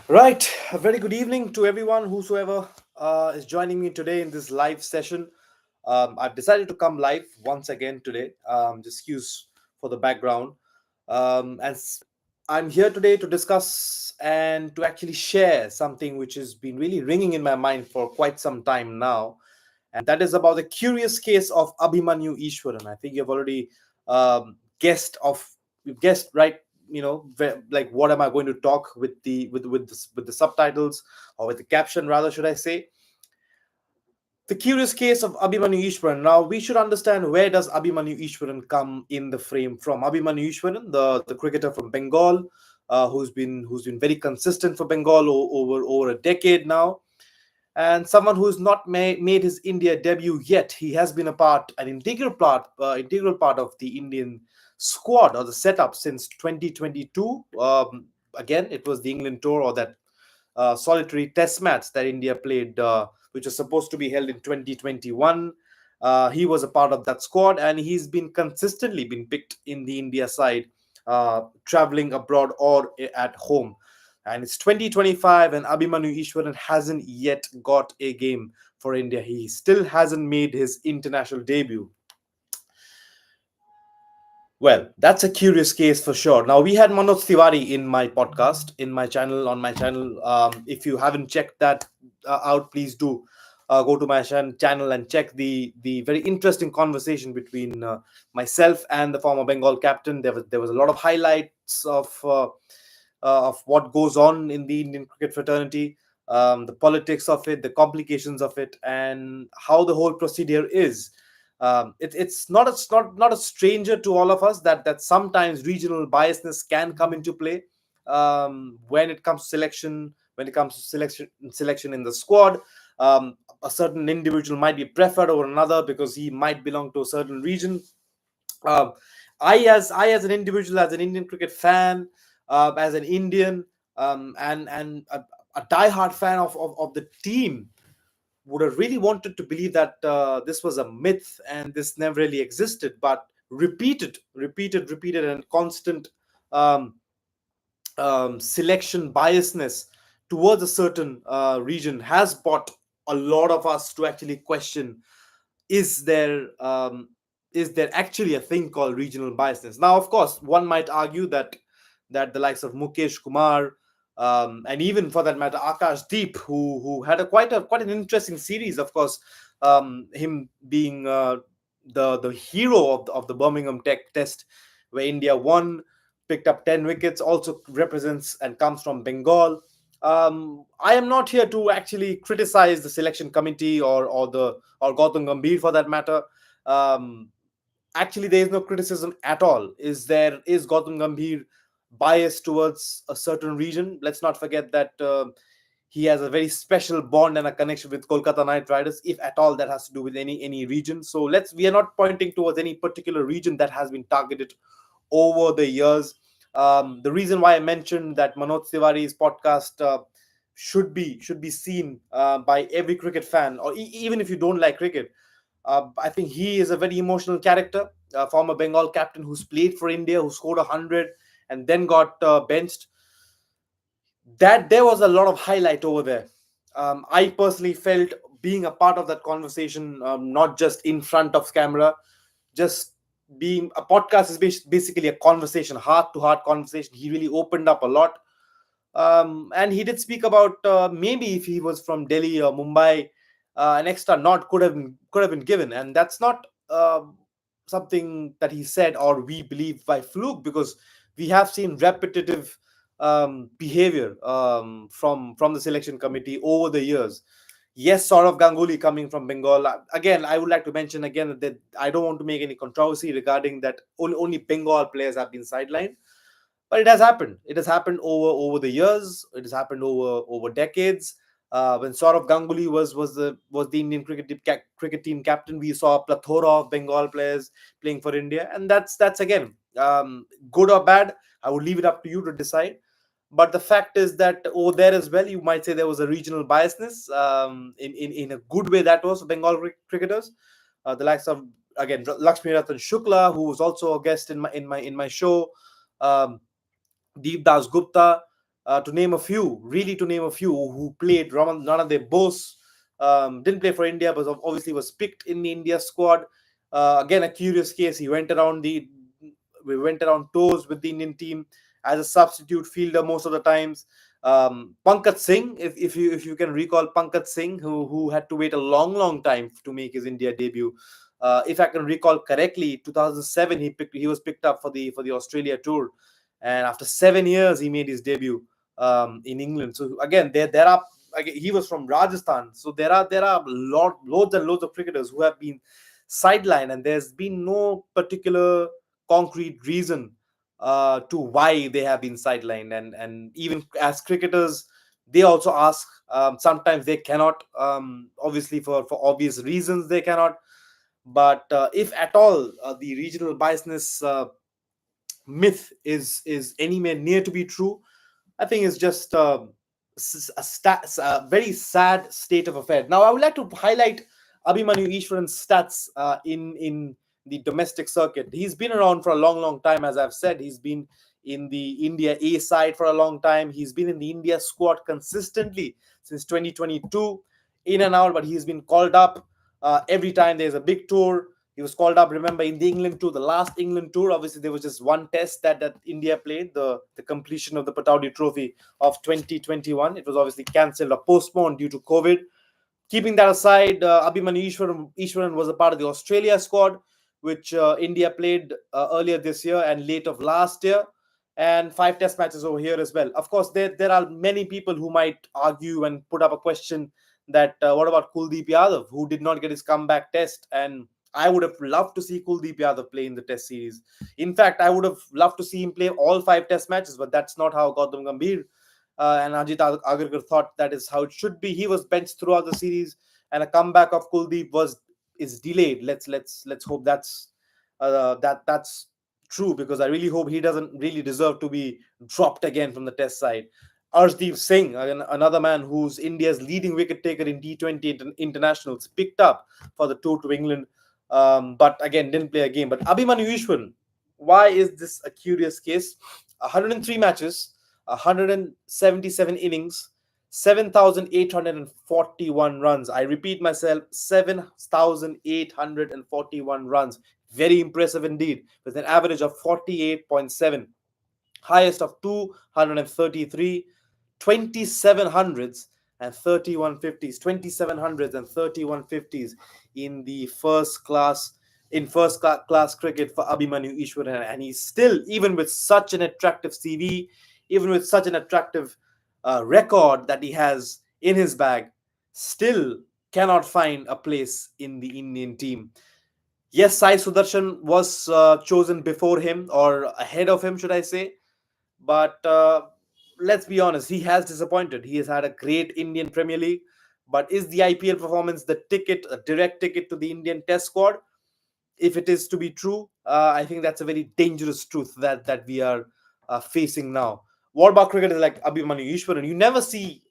Right. A very good evening to everyone, whosoever is joining me today in this live session. I've decided to come live once again today. Just excuse for the background. I'm here today to discuss and to actually share something which has been really ringing in my mind for quite some time now. And that is about the curious case of Abhimanyu Easwaran. I think you've already guessed of you've guessed right. Like what am I going to talk with the subtitles or with the caption rather, should I say? The curious case of Abhimanyu Easwaran. Now we should understand, where does Abhimanyu Easwaran come in the frame from? Abhimanyu Easwaran, the cricketer from Bengal, who's been very consistent for Bengal over a decade now, and someone who's not made his India debut yet. He has been an integral part of the Indian squad or the setup since 2022. Again, it was the England tour, or that solitary test match that India played, which was supposed to be held in 2021. He was a part of that squad, and he's been consistently been picked in the India side, traveling abroad or at home. And it's 2025, and Abhimanyu Easwaran hasn't yet got a game for India. He still hasn't made his international debut. Well, that's a curious case for sure. Now, we had Manoj Tiwari in my podcast, on my channel. If you haven't checked that out, please do go to my channel and check the very interesting conversation between myself and the former Bengal captain. There was a lot of highlights of what goes on in the Indian cricket fraternity, the politics of it, the complications of it, and how the whole procedure is. It's not a stranger to all of us that sometimes regional biasness can come into play when it comes to selection in the squad. A certain individual might be preferred over another because he might belong to a certain region. um, as an individual, as an Indian cricket fan, as an Indian, and a diehard fan of the team, would have really wanted to believe that this was a myth and this never really existed. But repeated, and constant um, selection biasness towards a certain region has brought a lot of us to actually question: is there um, is there actually a thing called regional biasness? Now, of course, one might argue that the likes of Mukesh Kumar, and even for that matter Akash Deep, who had quite an interesting series, of course, him being the hero of the Birmingham Tech Test, where India won, picked up 10 wickets, also represents and comes from Bengal. I am not here to actually criticize the selection committee or Gautam Gambhir for that matter. Um, Actually, there is no criticism at all. Is Gautam Gambhir biased towards a certain region? Let's not forget that he has a very special bond and a connection with Kolkata Knight Riders, if at all that has to do with any region. So we are not pointing towards any particular region that has been targeted over the years. The reason why I mentioned that Manoj Tiwari's podcast should be seen by every cricket fan, or even if you don't like cricket. I think he is a very emotional character, a former Bengal captain who's played for India, who scored 100 and then got benched. That there was a lot of highlight over there. I personally felt being a part of that conversation, not just in front of camera, just being a podcast is basically a conversation, heart to heart conversation. He really opened up a lot, and he did speak about maybe if he was from Delhi or Mumbai, an extra nod could have been given, and that's not something that he said or we believe by fluke, because we have seen repetitive behavior from the selection committee over the years. Yes, Saurav Ganguly coming from Bengal. Again, I would like to mention again that I don't want to make any controversy regarding that. Only Bengal players have been sidelined, but it has happened. It has happened over the years. It has happened over decades. When Saurav Ganguly was the Indian cricket team captain, we saw a plethora of Bengal players playing for India, and that's again, good or bad. I would leave it up to you to decide. But the fact is that over there as well, you might say there was a regional biasness, in a good way. That was Bengal cricketers, the likes of, again, Lakshmi Ratan Shukla, who was also a guest in my show. um, Deep Das Gupta. to name a few, really to name a few, who played. Ranade Bose didn't play for India, but obviously was picked in the India squad. Again, a curious case. We went around tours with the Indian team as a substitute fielder most of the times. Pankaj Singh, if you can recall Pankaj Singh, who had to wait a long time to make his India debut. If I can recall correctly, 2007 he was picked up for the Australia tour, and after 7 years he made his debut in England. So again, there are, again, he was from Rajasthan, so there are loads and loads of cricketers who have been sidelined, and there's been no particular concrete reason to why they have been sidelined. And even as cricketers, they also ask. Sometimes they cannot, obviously for obvious reasons they cannot. But if at all the regional biasness myth is anywhere near to be true, I think it's just a very sad state of affairs. Now, I would like to highlight Abhimanyu Easwaran's stats in the domestic circuit. He's been around for a long time, as I've said. He's been in the India A side for a long time. He's been in the India squad consistently since 2022, in and out, but he's been called up every time there's a big tour. He was called up, remember, in the England tour, the last England tour. Obviously, there was just one test that India played, the completion of the Pataudi Trophy of 2021. It was obviously cancelled or postponed due to COVID. Keeping that aside, Abhimanyu Easwaran was a part of the Australia squad, which India played earlier this year and late of last year, and 5 test matches over here as well. Of course, there are many people who might argue and put up a question that what about Kuldeep Yadav, who did not get his comeback test? And I would have loved to see Kuldeep Yadav play in the test series. In fact, I would have loved to see him play all 5 test matches, but that's not how Gautam Gambhir and Ajit Agarkar thought that is how it should be. He was benched throughout the series, and a comeback of Kuldeep is delayed. Let's hope that's true, because I really hope he doesn't really deserve to be dropped again from the test side. Arshdeep Singh, another man who's India's leading wicket taker in T20 internationals, picked up for the tour to England, but again didn't play a game. But Abhimanyu Easwaran, why is this a curious case? 103 matches, 177 innings, 7,841 runs. I repeat myself, 7,841 runs. Very impressive indeed, with an average of 48.7, highest of 233, 27 hundreds and 31 50s, 27 hundreds and 31 50s in the first class cricket for Abhimanyu Easwaran. And he's still, even with such an attractive CV, even with such an attractive record that he has in his bag, still cannot find a place in the Indian team. Yes, Sai Sudarshan was chosen before him, or ahead of him, should I say. But let's be honest, he has disappointed. He has had a great Indian Premier League. But is the IPL performance the ticket, a direct ticket to the Indian Test squad? If it is to be true, I think that's a very dangerous truth that we are facing now. What about cricketers like Abhimanyu Easwaran? You never see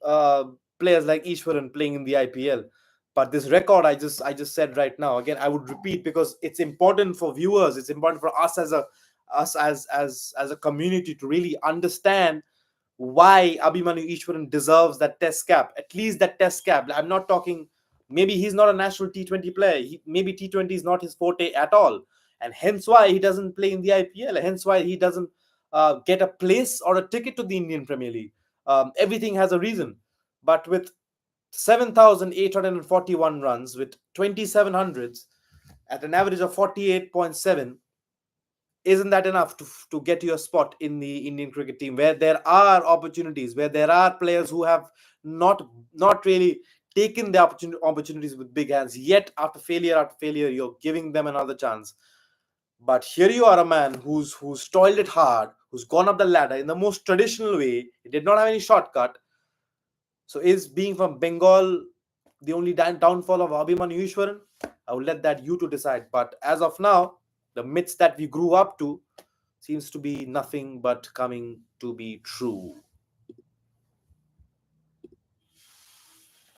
players like Easwaran playing in the IPL. But this record I just said right now, again, I would repeat, because it's important for viewers. It's important for us as a community to really understand why Abhimanyu Easwaran deserves that test cap, at least that test cap. I'm not talking, maybe he's not a national T20 player. Maybe T20 is not his forte at all. And hence why he doesn't play in the IPL. Hence why he doesn't get a place or a ticket to the Indian Premier League. Everything has a reason. But with 7,841 runs, with 2,700 hundreds, at an average of 48.7, isn't that enough to get you a spot in the Indian cricket team, where there are opportunities, where there are players who have not really taken the opportunities with big hands, yet after failure you're giving them another chance? But here you are, a man who's toiled it hard, who's gone up the ladder in the most traditional way. He did not have any shortcut. So is being from Bengal the only downfall of Abhimanyu Easwaran? I will let that you to decide. But as of now, the myths that we grew up to seems to be nothing but coming to be true.